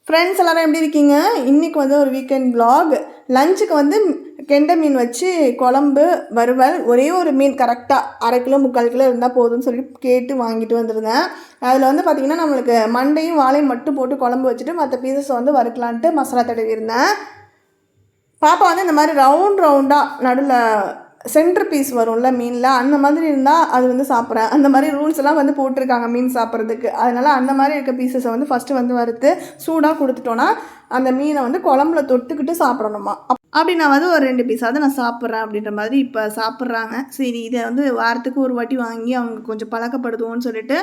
Friends எல்லோரும் எப்படி இருக்கீங்க? இன்றைக்கி வந்து ஒரு வீக்கெண்ட் vlog. லஞ்சுக்கு வந்து கெண்டை மீன் வச்சு குழம்பு வறுவல், ஒரே ஒரு மீன் கரெக்டாக 1/2 கிலோ 3/4 கிலோ இருந்தால் போதும்னு சொல்லி கேட்டு வாங்கிட்டு வந்திருந்தேன். அதில் வந்து பார்த்திங்கன்னா நம்மளுக்கு மண்டையும் வாழையும் மட்டும் போட்டு குழம்பு வச்சுட்டு மற்ற பீசஸை வந்து வறுக்கலான்ட்டு மசாலா தடவிருந்தேன். பாப்பா வந்து இந்த மாதிரி ரவுண்டாக நடுவில் சென்டர் பீஸ் வரும்ல மீனில், அந்த மாதிரி இருந்தால் அது வந்து சாப்பிட்றேன். அந்த மாதிரி ரூல்ஸ் எல்லாம் வந்து போட்டிருக்காங்க மீன் சாப்பிட்றதுக்கு. அதனால் அந்த மாதிரி இருக்க பீசஸை வந்து ஃபஸ்ட்டு வந்து வறுத்து சூடாக கொடுத்துட்டோன்னா அந்த மீனை வந்து குழம்புல தொட்டுக்கிட்டு சாப்பிடணுமா. அப்படி நான் வந்து ஒரு 2 பீஸாவது நான் சாப்பிட்றேன் அப்படின்ற மாதிரி இப்போ சாப்பிட்றாங்க. சரி, இதை வந்து வாரத்துக்கு ஒரு வாட்டி வாங்கி அவங்க கொஞ்சம் பழக்கப்படுத்துவோன்னு சொல்லிட்டு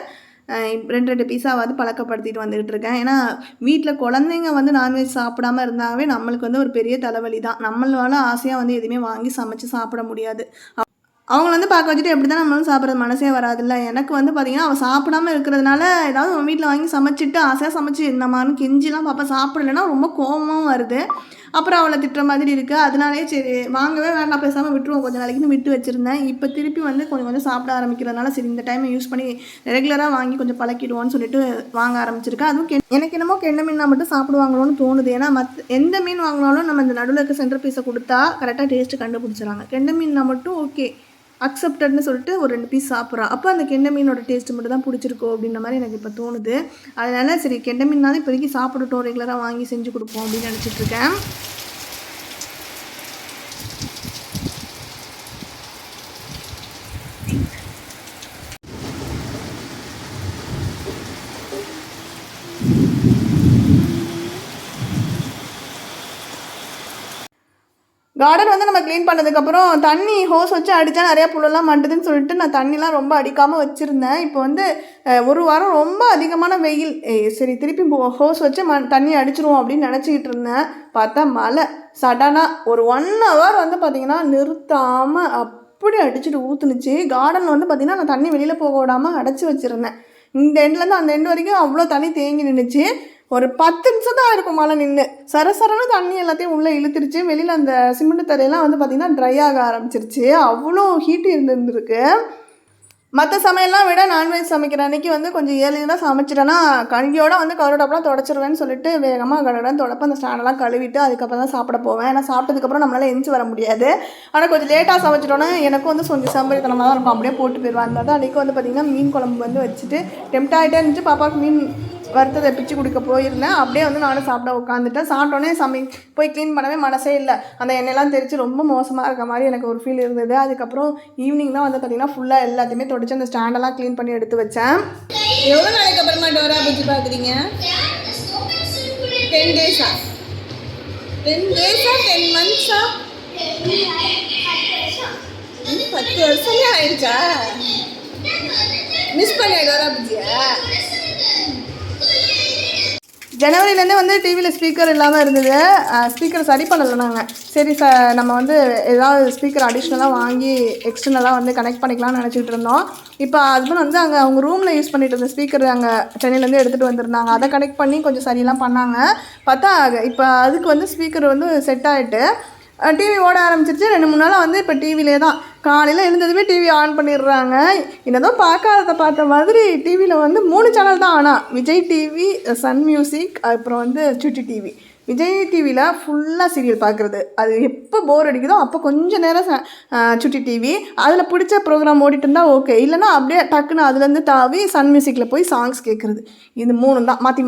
2 பீஸாவது பழக்கப்படுத்திட்டு வந்துக்கிட்டு இருக்கேன். ஏன்னா வீட்டில் குழந்தைங்க வந்து நான்வெஜ் சாப்பிடாமல் இருந்தாவே நம்மளுக்கு வந்து ஒரு பெரிய தலைவலி தான். நம்மளால ஆசையாக வந்து எதுவுமே வாங்கி சமைச்சு சாப்பிட முடியாது. அவங்கள வந்து பார்க்க வச்சுட்டு எப்படி தான் நம்மளும் சாப்பிட்றது மனசே வராதில்ல. எனக்கு வந்து பார்த்திங்கன்னா அவள் சாப்பிடாம இருக்கிறதுனால ஏதாவது அவன் வீட்டில் வாங்கி சமைச்சிட்டு ஆசையாக சமைச்சு நம்மன்னு கெஞ்சிலாம் பாப்பா சாப்பிடலைன்னா ரொம்ப கோபமும் வருது. அப்புறம் அவளை திட்டுற மாதிரி இருக்குது. அதனாலே சரி வாங்கவே வேண்டாம், பேசாமல் விட்டுருவோம் கொஞ்சம் நாளைக்குன்னு விட்டு வச்சுருந்தேன். இப்போ திருப்பி வந்து கொஞ்சம் சாப்பிட ஆரம்பிக்கிறதுனால சரி இந்த டைமை யூஸ் பண்ணி ரெகுலராக வாங்கி கொஞ்சம் பழக்கிடுவோன்னு சொல்லிட்டு வாங்க ஆரம்பிச்சிருக்கேன். அதுவும் எனக்கு என்னமோ கெண்டை மீன் மட்டும் சாப்பிடுவாங்களோன்னு தோணுது. ஏன்னா எந்த மீன் வாங்கினாலும் நம்ம இந்த நடுவில் இருக்க சென்டர் பீஸை கொடுத்தா கரெக்டாக டேஸ்ட்டு கண்டுபிடிச்சிடறாங்க. கெண்டை மீன்னா மட்டும் ஓகே அக்செப்டட்னு சொல்லிட்டு ஒரு 2 பீஸ் சாப்பிட்றான். அப்போ அந்த கெண்டை மீனோட டேஸ்ட்டு மட்டும் தான் பிடிச்சிருக்கோ அப்படின்ற மாதிரி எனக்கு இப்போ தோணுது. அதனால் சரி கெண்டை மீன்னாலும் இப்போதைக்கு சாப்பிட்டுட்டோம், ரெகுலராக வாங்கி செஞ்சு கொடுப்போம் அப்படின்னு நினச்சிட்ருக்கேன். கார்டன் வந்து நம்ம க்ளீன் பண்ணதுக்கப்புறம் தண்ணி ஹோஸ் வச்சு அடித்தா நிறையா புல்லெல்லாம் மண்டுதுன்னு சொல்லிட்டு நான் தண்ணிலாம் ரொம்ப அடிக்காமல் வச்சுருந்தேன். இப்போ வந்து ஒரு வாரம் ரொம்ப அதிகமான வெயில், சரி திருப்பி ஹோஸ் வச்சு தண்ணி அடிச்சிருவோம் அப்படின்னு நினச்சிக்கிட்டு இருந்தேன். பார்த்தா மழை சடனாக ஒரு 1 hour வந்து பார்த்திங்கன்னா நிறுத்தாமல் அப்படி அடிச்சுட்டு ஊற்றுனுச்சு. கார்டனில் வந்து பார்த்திங்கன்னா நான் தண்ணி வெளியில் போக விடாமல் அடைச்சி வச்சுருந்தேன். இந்த எண்ட்லேருந்து அந்த எண்டு வரைக்கும் அவ்வளோ தண்ணி தேங்கி நின்றுச்சு. ஒரு 10 நிமிஷம் தான் இருக்கும் மழை நின்று. சரசரன்னு தண்ணி எல்லாத்தையும் உள்ளே இழுத்துருச்சு. வெளியில் அந்த சிமெண்ட் தரையெல்லாம் வந்து பார்த்திங்கன்னா ட்ரை ஆக ஆரம்பிச்சிருச்சு. அவ்வளோ ஹீட்டு இருந்துருக்கு. மற்ற சமையல்லாம் விட நான்வெஜ் சமைக்கிற அன்றைக்கி வந்து கொஞ்சம் ஏர்லியாக சமைச்சிட்டேன்னா கழுவியோடு வந்து கவர்டாப்லாம் தொடச்சிருவேன்னு சொல்லிட்டு வேகமாக கடவுடன் தொடப்ப அந்த ஸ்டாண்டெல்லாம் கழுவிட்டு அதுக்கப்புறம் தான் சாப்பிட போவேன். ஏன்னா சாப்பிட்டதுக்கப்புறம் நம்மளால் எந்திச்சு வர முடியாது. ஆனால் கொஞ்சம் லேட்டாக சமைச்சிட்டோன்னா எனக்கும் வந்து கொஞ்சம் சம்பரித்தனமாக தான் இருக்கும், அப்படியே போட்டு போயிடுவேன். அதனால தான் அன்றைக்கி வந்து பார்த்திங்கன்னா மீன் குழம்பு வந்து வச்சுட்டு டெம்ட் ஆகிட்டே இருந்துச்சு. பாப்பாவுக்கு மீன் வறுத்ததை பிச்சு கொடுக்க போயிருந்தேன். அப்படியே வந்து நானும் சாப்பிட உட்காந்துட்டேன். சாப்பிட்டோன்னே போய் க்ளீன் பண்ணவே மனசே இல்லை. அந்த எண்ணெயெல்லாம் தெரித்து ரொம்ப மோசமாக இருக்க மாதிரி எனக்கு ஒரு ஃபீல் இருந்தது. அதுக்கப்புறம் ஈவினிங் தான் வந்து பார்த்திங்கன்னா ஃபுல்லாக எல்லாத்தையுமே தொடச்சி அந்த ஸ்டாண்டெல்லாம் க்ளீன் பண்ணி எடுத்து வச்சேன். எவ்வளோ நாளைக்கு அப்புறமா டோரா புஜ்ஜி பார்க்குறீங்க? 10 days-ஆ 10 days-ஆ 10 months-ஆ 10 வருஷமே ஆயிடுச்சா? மிஸ் பண்ண டோரா புஜ்ஜியா? ஜனவரிலேருந்தே வந்து டிவியில் ஸ்பீக்கர் இல்லாமல் இருந்தது. ஸ்பீக்கர் சரி பண்ணலை நாங்கள். சரி நம்ம வந்து ஏதாவது ஸ்பீக்கர் அடிஷ்னலாக வாங்கி எக்ஸ்டர்னலாக வந்து கனெக்ட் பண்ணிக்கலாம்னு நினச்சிக்கிட்டு இருந்தோம். இப்போ ஹஸ்பண்ட் வந்து அங்கே அவங்க ரூமில் யூஸ் பண்ணிட்டு இருந்த ஸ்பீக்கர் அங்கே சென்னையிலேருந்து எடுத்துகிட்டு வந்திருந்தாங்க. அதை கனெக்ட் பண்ணி கொஞ்சம் சரியெல்லாம் பண்ணாங்க. பார்த்தா இப்போ அதுக்கு வந்து ஸ்பீக்கர் வந்து செட் ஆகிட்டு டிவி ஓட ஆரம்பிச்சிருச்சு. 2-3 நாளாக வந்து இப்போ டிவிலே தான். காலையில் எழுந்ததுமே டிவி ஆன் பண்ணிடுறாங்க. என்னதான் பார்க்காததை பார்த்த மாதிரி டிவியில் வந்து 3 சேனல் தான். ஆனால் விஜய் டிவி, சன் மியூசிக், அப்புறம் வந்து சுட்டி டிவி. விஜய் டிவியில் ஃபுல்லாக சீரியல் பார்க்குறது. அது எப்போ போர் அடிக்குதோ அப்போ கொஞ்சம் நேரம் சுட்டி டிவி அதில் பிடிச்ச ப்ரோக்ராம் ஓடிட்டு இருந்தால் ஓகே. இல்லைனா அப்படியே டக்குன்னு அதுலேருந்து தாவி சன் மியூசிக்கில் போய் சாங்ஸ் கேட்குறது. இது 3 தான் மாற்றி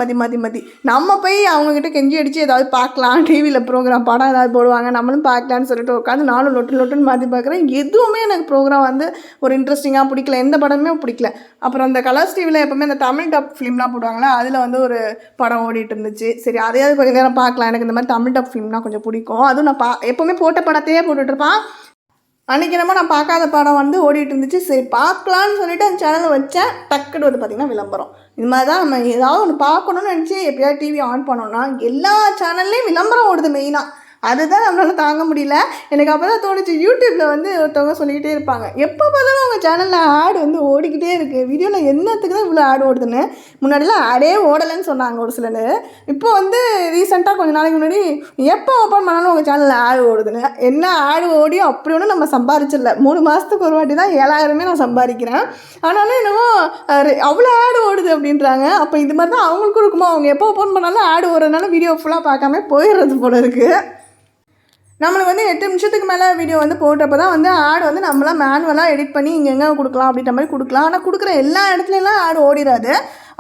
நம்ம போய் அவங்கக்கிட்ட கெஞ்சி அடித்து ஏதாவது பார்க்கலாம், டிவியில் ப்ரோக்ராம் படம் ஏதாவது போடுவாங்க நம்மளும் பார்க்கலான்னு சொல்லிட்டு உட்காந்து நானும் லொட்டுன்னு மாற்றி பார்க்குறேன். எதுவுமே எனக்கு ப்ரோக்ராம் வந்து ஒரு இன்ட்ரெஸ்டிங்காக பிடிக்கல, எந்த படமே பிடிக்கல. அப்புறம் அந்த கலர்ஸ் டிவியில் எப்போவுமே அந்த தமிழ் டப் ஃபிலிம்லாம் போடுவாங்களே, அதில் வந்து ஒரு படம் ஓடிட்டு இருந்துச்சு. சரி அதையாவது கொஞ்சம் நேரம் பார்க்கலாம். எனக்கு இந்த மாதிரி தமிழ் டப் ஃபிலிம்னா கொஞ்சம் பிடிக்கும். அதுவும் நான் எப்போவுமே போட்ட படத்தையே போட்டுட்ருப்பான். அன்றைக்கி என்னமோ நான் பார்க்காத படம் வந்து ஓடிட்டு இருந்துச்சு. சரி பார்க்கலான்னு சொல்லிட்டு அந்த சேனலை வச்சேன். டக்குன்னு வந்து பார்த்திங்கன்னா விளம்பரம். இது மாதிரி தான் நம்ம ஏதாவது ஒன்று பார்க்கணுன்னு நினச்சி எப்போயாவது டிவி ஆன் பண்ணோன்னா எல்லா சேனல்லையும் விளம்பரம் ஓடுது மெயினாக. அதுதான் நம்மளால் தாங்க முடியல. எனக்கு அப்போ தான் தோணுச்சு, யூடியூப்பில் வந்து ஒருத்தவங்க சொல்லிக்கிட்டே இருப்பாங்க, எப்போ பார்த்தாலும் அவங்க சேனலில் ஆடு வந்து ஓடிக்கிட்டே இருக்குது, வீடியோவில் என்னத்துக்கு தான் இவ்வளோ ஆடு ஓடுதுன்னு. முன்னாடிலாம் ஆடே ஓடலைன்னு சொன்னாங்க ஒரு சிலர். இப்போ வந்து ரீசெண்டாக கொஞ்சம் நாளைக்கு முன்னாடி எப்போ ஓப்பன் பண்ணாலும் உங்கள் சேனலில் ஆடு ஓடுதுன்னு. என்ன ஆடு ஓடியோ அப்படி ஒன்றும் நம்ம சம்பாதிச்சிடல. 3 மாதத்துக்கு ஒரு வாட்டி தான் 7000 நான் சம்பாதிக்கிறேன். ஆனாலும் என்னமோ அவ்வளோ ஆடு ஓடுது அப்படின்றாங்க. அப்போ இது மாதிரி தான் அவங்களுக்கும் இருக்குமோ, அவங்க எப்போ ஓப்பன் பண்ணாலும் ஆடு ஓடுறதுனால வீடியோ ஃபுல்லாக பார்க்காம போயிடுறது போல இருக்குது. நம்மளுக்கு வந்து 8 நிமிஷத்துக்கு மேலே வீடியோ வந்து போட்டப்போ தான் வந்து ஆடு வந்து நம்மளாம் மேனுவலாக எடிட் பண்ணி இங்கே எங்கே கொடுக்கலாம் அப்படின்ற மாதிரி கொடுக்கலாம். ஆனால் கொடுக்குற எல்லா இடத்துலலாம் ஆடு ஓடிடாது.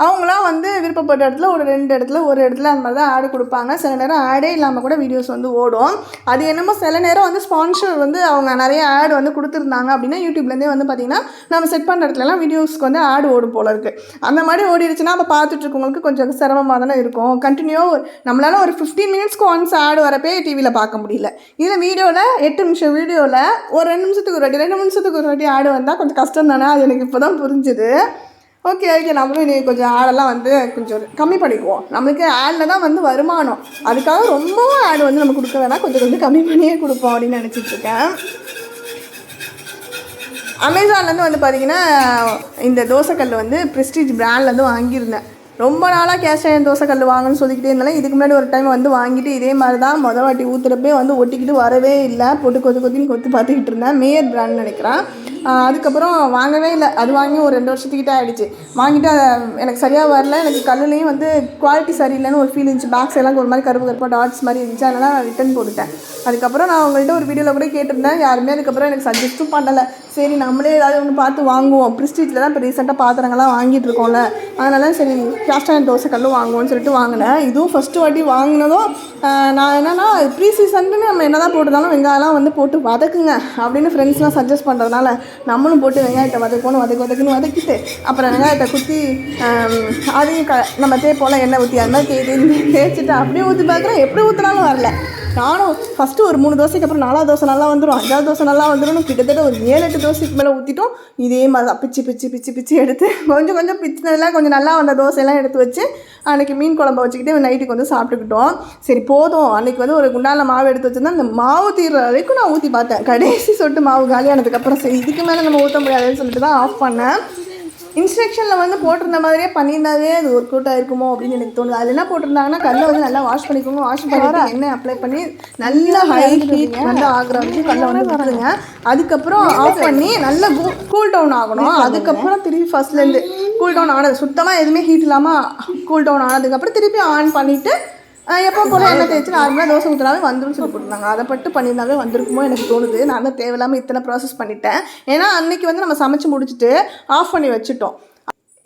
அவங்களாம் வந்து விருப்பப்பட்ட இடத்துல ஒரு 2 இடத்துல ஒரு இடத்துல அந்த மாதிரி தான் ஆடு கொடுப்பாங்க. சில நேரம் ஆடே இல்லாமல் கூட வீடியோஸ் வந்து ஓடும். அது என்னமோ சில நேரம் வந்து ஸ்பான்சர் வந்து அவங்க நிறைய ஆடு வந்து கொடுத்துருந்தாங்க அப்படின்னா யூடியூப்லேருந்தே வந்து பார்த்திங்கன்னா நம்ம செட் பண்ணுற இடத்துலலாம் வீடியோஸ்க்கு வந்து ஆடு ஓடும் போல இருக்குது. அந்த மாதிரி ஓடிடுச்சுன்னா நம்ம பார்த்துட்டு இருக்கவங்களுக்கு கொஞ்சம் சிரமமாக தானே இருக்கும். கண்டினியூவாக நம்மளால் ஒரு 15 மினிட்ஸ்க்கு ஒன்ஸ் ஆடு வரப்பே டிவியில் பார்க்க முடியல. இதில் வீடியோவில் 8 நிமிஷம் வீடியோவில் ஒரு 2 நிமிஷத்துக்கு ஒரு வாட்டி 2 நிமிஷத்துக்கு ஒரு வாட்டி ஆடு வந்தால் கொஞ்சம் கஷ்டம் தானே. அது எனக்கு இப்போ தான் புரிஞ்சுது. ஓகே நம்மளும் இன்றைக்கி கொஞ்சம் ஆடெல்லாம் வந்து கொஞ்சம் கம்மி பண்ணிக்குவோம். நம்மளுக்கு ஆடில் தான் வந்து வருமானம். அதுக்காக ரொம்பவும் ஆடு வந்து நம்ம கொடுக்க வேணாம், கொஞ்சம் கம்மி பண்ணியே கொடுப்போம் அப்படின்னு நினச்சிட்ருக்கேன். அமேசான்லேருந்து வந்து பார்த்திங்கன்னா இந்த தோசைக்கல் வந்து ப்ரெஸ்டீஜ் பிராண்ட்லேருந்து வாங்கியிருந்தேன். ரொம்ப நாளாக கேஷ் ஆயின் தோசைக்கல் வாங்கணும்னு சொல்லிக்கிட்டே இருந்தாலும் இதுக்கு முன்னாடி ஒரு டைம் வந்து வாங்கிட்டு இதே மாதிரி தான் மொதல் வாட்டி ஊற்றுறப்பே வந்து ஒட்டிக்கிட்டு வரவே இல்லை. போட்டு கொத்தின்னு பார்த்துக்கிட்டு இருந்தேன். மேயர் பிராண்ட் நினைக்கிறேன். அதுக்கப்புறம் வாங்கவே இல்லை. அது வாங்கி ஒரு 2 வருஷத்துக்கிட்ட ஆகிடுச்சு. வாங்கிட்டு எனக்கு சரியாக வரல. எனக்கு கல்லுலேயும் வந்து குவாலிட்டி சரியில்லைன்னு ஒரு ஃபீல் இருந்துச்சு. பாக்ஸ் எல்லாம் ஒரு மாதிரி கருப்பாக டாட்ஸ் மாதிரி இருந்துச்சு. அதனால் நான் ரிட்டன் போட்டுட்டேன். அதுக்கப்புறம் நான் அவங்கள்ட்ட ஒரு வீடியோவில் கூட கேட்டிருந்தேன். யாருமே அதுக்கப்புறம் எனக்கு சஜஸ்ட்டும் பண்ணலை. சரி நம்மளே ஏதாவது ஒன்று பார்த்து வாங்குவோம். ப்ரெஸ்டீஜில் தான் இப்போ ரீசெண்டாக பாத்திரங்கள்லாம் வாங்கிட்டு இருக்கோம்ல, அதனால சரி கேஸ்ட் அயர்ன் தோசைக்கல்லும் வாங்குவோன்னு சொல்லிட்டு வாங்கினேன். இதுவும் ஃபஸ்ட்டு வாட்டி வாங்கினதும் நான் என்னென்னா ப்ரீ சீசன்ட்டு நம்ம என்ன தான் போட்டுருந்தாலும் வெங்காயம்லாம் வந்து போட்டு வதக்குங்க அப்படின்னு ஃப்ரெண்ட்ஸ்லாம் சஜஸ்ட் பண்ணுறதுனால நம்மளும் போட்டு வெங்காயத்தை வதக்குன்னு வதக்கிட்டு அப்புறம் வெங்காயத்தை குத்தி அதையும் நம்ம தேப்போல் எண்ணெய் ஊற்றி அது மாதிரி தேய்ச்சிட்டு அப்படியே ஊற்றி பார்க்குறேன். எப்படி ஊற்றினாலும் வரல. நானும் ஃபஸ்ட்டு ஒரு 3 தோசைக்கு அப்புறம் 4வது தோசை நல்லா வந்துடும், 5வது தோசை நல்லா வந்துடும். கிட்டத்தட்ட ஒரு 7-8 தோசைக்கு மேலே ஊற்றிட்டோம். இதே மாதிரி தான் பிச்சு எடுத்து கொஞ்சம் பிச்சினதெல்லாம் கொஞ்சம் நல்லா வந்த தோசையெல்லாம் எடுத்து வச்சு அன்றைக்கி மீன் குழம்பு வச்சுக்கிட்டு நைட்டுக்கு வந்து சாப்பிட்டுக்கிட்டோம். சரி போதும், அன்றைக்கி வந்து ஒரு குண்டால மாவு எடுத்து வச்சுருந்தேன். அந்த மாவு தீர்ற வரைக்கும் நான் ஊற்றி பார்த்தேன். கடைசி சொட்டு மாவு காலியானதுக்கப்புறம் சரி இதுக்கு மேலே நம்ம ஊற்ற முடியாதுன்னு சொல்லிட்டு தான் ஆஃப் பண்ணேன். இன்ஸ்ட்ரக்ஷனில் வந்து போட்டிருந்த மாதிரியே பண்ணியிருந்தாவே அது ஒர்க் அவுட் ஆகிருக்குமோ அப்படின்னு எனக்கு தோணுது. அதில் என்ன போட்டிருந்தாங்கன்னா கல்லை வந்து நல்லா வாஷ் பண்ணிக்கோங்க, வாஷ் பண்ணிட்டு எண்ணெய் அப்ளை பண்ணி நல்லா ஹை ஹீட் வந்து ஆகிற வரைக்கும் கல்லை வந்து விட்டுருங்க. அதுக்கப்புறம் ஆஃப் பண்ணி நல்லா கூல் டவுன் ஆகணும். அதுக்கப்புறம் திருப்பி ஃபஸ்ட்லேருந்து கூல் டவுன் ஆனது சுத்தமாக எதுவுமே ஹீட் இல்லாமல் கூல் டவுன் ஆனதுக்கப்புறம் திருப்பி ஆன் பண்ணிவிட்டு எப்போ போல எண்ணெய் தேய்ச்சி நார்மலாக தோசை ஊற்றினாவே வந்துடும் சொல்லி போட்டுருந்தாங்க. அதை பட்டு பண்ணியிருந்தாவே வந்திருக்குமோ எனக்கு தோணுது. நான் தான் தேவையில்லாமல் இத்தனை ப்ராசஸ் பண்ணிட்டேன். ஏன்னா அன்றைக்கி வந்து நம்ம சமைச்சு முடிச்சுட்டு ஆஃப் பண்ணி வச்சுட்டோம்.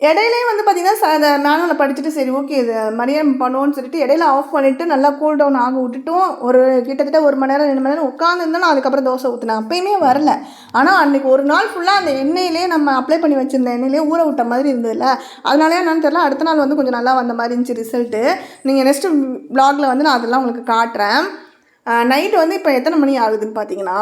இடையிலே வந்து பார்த்திங்கன்னா அதை மேனுவலில் படிச்சுட்டு சரி ஓகே இது மாதிரியே பண்ணுவோன்னு சொல்லிட்டு இடையில ஆஃப் பண்ணிவிட்டு நல்லா கூல் டவுன் ஆக விட்டுட்டும் ஒரு கிட்டத்தட்ட 1 மணி நேரம் 2 மணி நேரம் உட்காந்துருந்தோம். நான் அதுக்கப்புறம் தோசை ஊற்றினேன். அப்போயுமே வரல. ஆனால் அன்றைக்கி ஒரு நாள் ஃபுல்லாக அந்த எண்ணெயிலே நம்ம அப்ளை பண்ணி வச்சுருந்த எண்ணெயிலே ஊற விட்ட மாதிரி இருந்ததில்ல, அதனாலே என்னன்னு தெரியல. அடுத்த நாள் வந்து கொஞ்சம் நல்லா வந்த மாதிரி இருந்துச்சு ரிசல்ட்டு. நீங்கள் நெக்ஸ்ட்டு வ்ளாகில் வந்து நான் அதெல்லாம் உங்களுக்கு காட்டுறேன். நைட்டு வந்து இப்போ எத்தனை மணி ஆகுதுன்னு பார்த்தீங்கன்னா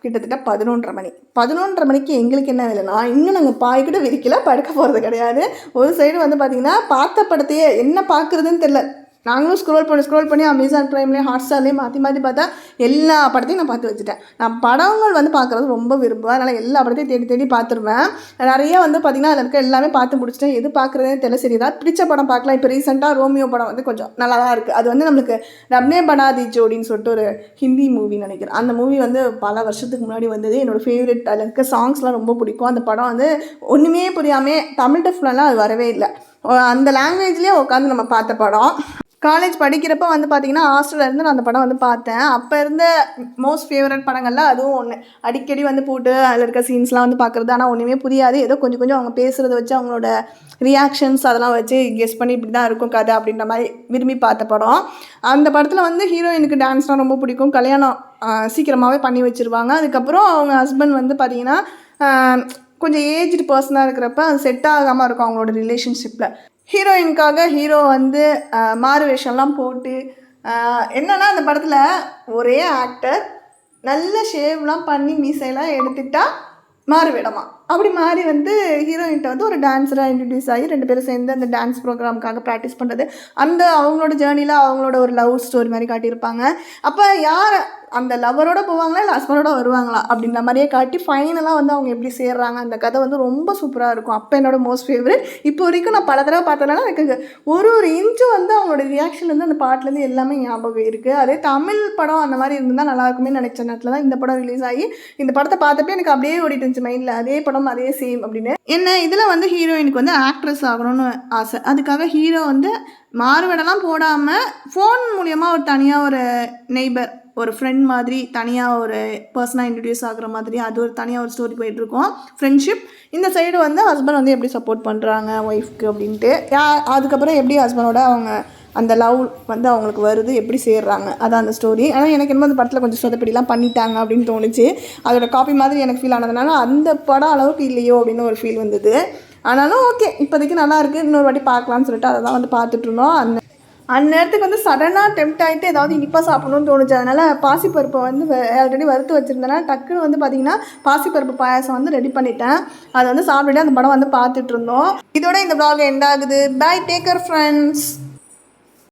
கிட்டத்தட்ட 11:30 மணிக்கு எங்களுக்கு என்ன வேலைன்னா இன்னும் நாங்கள் பாய்கிட்ட விரிக்கல, படுக்க போகிறது கிடையாது. ஒரு சைடு வந்து பார்த்திங்கன்னா பார்த்த படத்தையே என்ன பார்க்குறதுன்னு தெரில. நாங்களும் ஸ்க்ரோல் பண்ணி அமேசான் ப்ரைம்லேயும் ஹாட்ஸ்டார்லேயும் மாற்றி பார்த்தா எல்லா படத்தையும் நான் பார்த்து வச்சுட்டேன். நான் படங்கள் வந்து பார்க்குறது ரொம்ப விரும்புவேன். அதனால் எல்லா படத்தையும் தேடி பார்த்துருவேன். நிறைய வந்து பார்த்திங்கன்னா அதில் இருக்க எல்லாமே பார்த்து முடிச்சிட்டேன். எது பார்க்குறதே தெரியல. சரி ஏதாவது பிடிச்ச படம் பார்க்கலாம். இப்போ ரீசெண்டாக ரோமியோ படம் வந்து கொஞ்சம் நல்லா தான் இருக்குது. அது வந்து நம்மளுக்கு ரப்னே பனாதி ஜோடின்னு சொல்லிட்டு ஒரு ஹிந்தி மூவி நினைக்கிறேன். அந்த மூவி வந்து பல வருஷத்துக்கு முன்னாடி வந்தது. என்னோடய ஃபேவரெட். அதில் இருக்க சாங்ஸ்லாம் ரொம்ப பிடிக்கும். அந்த படம் வந்து ஒன்றுமே புரியாமல் தமிழ் டெஃப்லாம் அது வரவே இல்லை. அந்த லாங்குவேஜ்லேயே உட்காந்து நம்ம பார்த்த படம். காலேஜ் படிக்கிறப்ப வந்து பார்த்திங்கன்னா ஹாஸ்டலில் இருந்து நான் அந்த படம் வந்து பார்த்தேன். அப்போ இருந்த மோஸ்ட் ஃபேவரட் படங்கள்லாம் அதுவும் ஒன்று. அடிக்கடி வந்து போட்டு அதில் இருக்க சீன்ஸ்லாம் வந்து பார்க்குறது. ஆனால் ஒன்றுமே புரியாது. ஏதோ கொஞ்சம் அவங்க பேசுகிறத வச்சு அவங்களோட ரியாக்ஷன்ஸ் அதெல்லாம் வச்சு கெஸ் பண்ணி இப்படி தான் இருக்கும் கதை அப்படின்ற மாதிரி விரும்பி பார்த்த படம். அந்த படத்தில் வந்து ஹீரோயினுக்கு டான்ஸ்லாம் ரொம்ப பிடிக்கும். கல்யாணம் சீக்கிரமாகவே பண்ணி வச்சுருவாங்க. அதுக்கப்புறம் அவங்க ஹஸ்பண்ட் வந்து பார்த்திங்கன்னா கொஞ்சம் ஏஜ்டு பர்சனாக இருக்கிறப்ப அது செட் ஆகாமல் இருக்கும் அவங்களோட ரிலேஷன்ஷிப்பில். ஹீரோயினுக்காக ஹீரோ வந்து மாறு வேஷம்லாம் போட்டு என்னென்னா அந்த படத்தில் ஒரே ஆக்டர் நல்ல ஷேவ்லாம் பண்ணி மீசையெல்லாம் எடுத்துட்டா மாறு வேடமா அப்படி மாறி வந்து ஹீரோயின்ட்ட வந்து ஒரு டான்ஸராக இன்ட்ரடியூஸ் ஆகி 2 பேரும் சேர்ந்து அந்த டான்ஸ் ப்ரோக்ராமுக்காக ப்ராக்டிஸ் பண்ணுறது, அந்த அவங்களோட ஜேர்னியில் அவங்களோட ஒரு லவ் ஸ்டோரி மாதிரி காட்டியிருப்பாங்க. அப்போ யார் அந்த லவரோட போவாங்களா இல்லை ஹஸ்பண்டோட வருவாங்களா அப்படின்ற மாதிரியே காட்டி ஃபைனலாக வந்து அவங்க எப்படி சேர்றாங்க, அந்த கதை வந்து ரொம்ப சூப்பராக இருக்கும். அப்போ என்னோட மோஸ்ட் ஃபேவரட். இப்போ வரைக்கும் நான் பல தடவை பார்த்ததுனால எனக்கு ஒரு இன்ச்சு வந்து அவங்களோட ரியாக்ஷன்லேருந்து அந்த பாட்டுலேருந்து எல்லாமே ஞாபகம் இருக்குது. அதே தமிழ் படம் அந்த மாதிரி இருந்தால் நல்லா இருக்குமே நினச்ச நேரத்தில் தான் இந்த படம் ரிலீஸ் ஆகி இந்த படத்தை பார்த்தப்ப எனக்கு அப்படியே ஓடிட்டு இருந்துச்சு மைண்டில், அதே படம் அதே சேம் அப்படின்னு. என்ன இதில் வந்து ஹீரோயினுக்கு வந்து ஆக்ட்ரஸ் ஆகணும்னு ஆசை. அதுக்காக ஹீரோ வந்து மாறுவேடெல்லாம் போடாமல் ஃபோன் மூலியமாக ஒரு தனியாக ஒரு நெய்பர், ஒரு ஃப்ரெண்ட் மாதிரி தனியாக ஒரு பர்சனாக இன்ட்ரடியூஸ் ஆகுற மாதிரி அது ஒரு தனியாக ஒரு ஸ்டோரி போயிட்டுருக்கோம். ஃப்ரெண்ட்ஷிப் இந்த சைடு வந்து ஹஸ்பண்ட் வந்து எப்படி சப்போர்ட் பண்ணுறாங்க ஒய்ஃப்க்கு அப்படின்ட்டு, அதுக்கப்புறம் எப்படி ஹஸ்பண்டோட அவங்க அந்த லவ் வந்து அவங்களுக்கு வருது, எப்படி சேர்றாங்க, அதான் அந்த ஸ்டோரி. ஆனால் எனக்கு என்னமோ அந்த படத்தில் கொஞ்சம் சொதப்படிலாம் பண்ணிட்டாங்க அப்படின்னு தோணுச்சு. அதோட காப்பி மாதிரி எனக்கு ஃபீல் ஆனதுனால அந்த படம் அளவுக்கு இல்லையோ அப்படின்னு ஒரு ஃபீல் வந்தது. ஆனாலும் ஓகே, இப்போதைக்கு நல்லாயிருக்கு, இன்னொரு வாட்டி பார்க்கலான்னு சொல்லிட்டு அதை தான் வந்து பார்த்துட்ருந்தோம். அந்நேரத்துக்கு வந்து சடனாக டெம்ப்ட் ஆகிட்டு ஏதாவது இனிப்பாக சாப்பிடணும்னு தோணுச்சு. அதனால் பாசிப்பருப்பை வந்து ஆல்ரெடி வறுத்து வச்சுருந்தேன்னா டக்குன்னு வந்து பார்த்திங்கன்னா பாசிப்பருப்பு பாயாசம் வந்து ரெடி பண்ணிட்டேன். அதை வந்து சாப்பிட்டுட்டு அந்த படம் வந்து பார்த்துட்ருந்தோம். இதோட இந்த vlog எண்ட் ஆகுது. Bye, take care friends.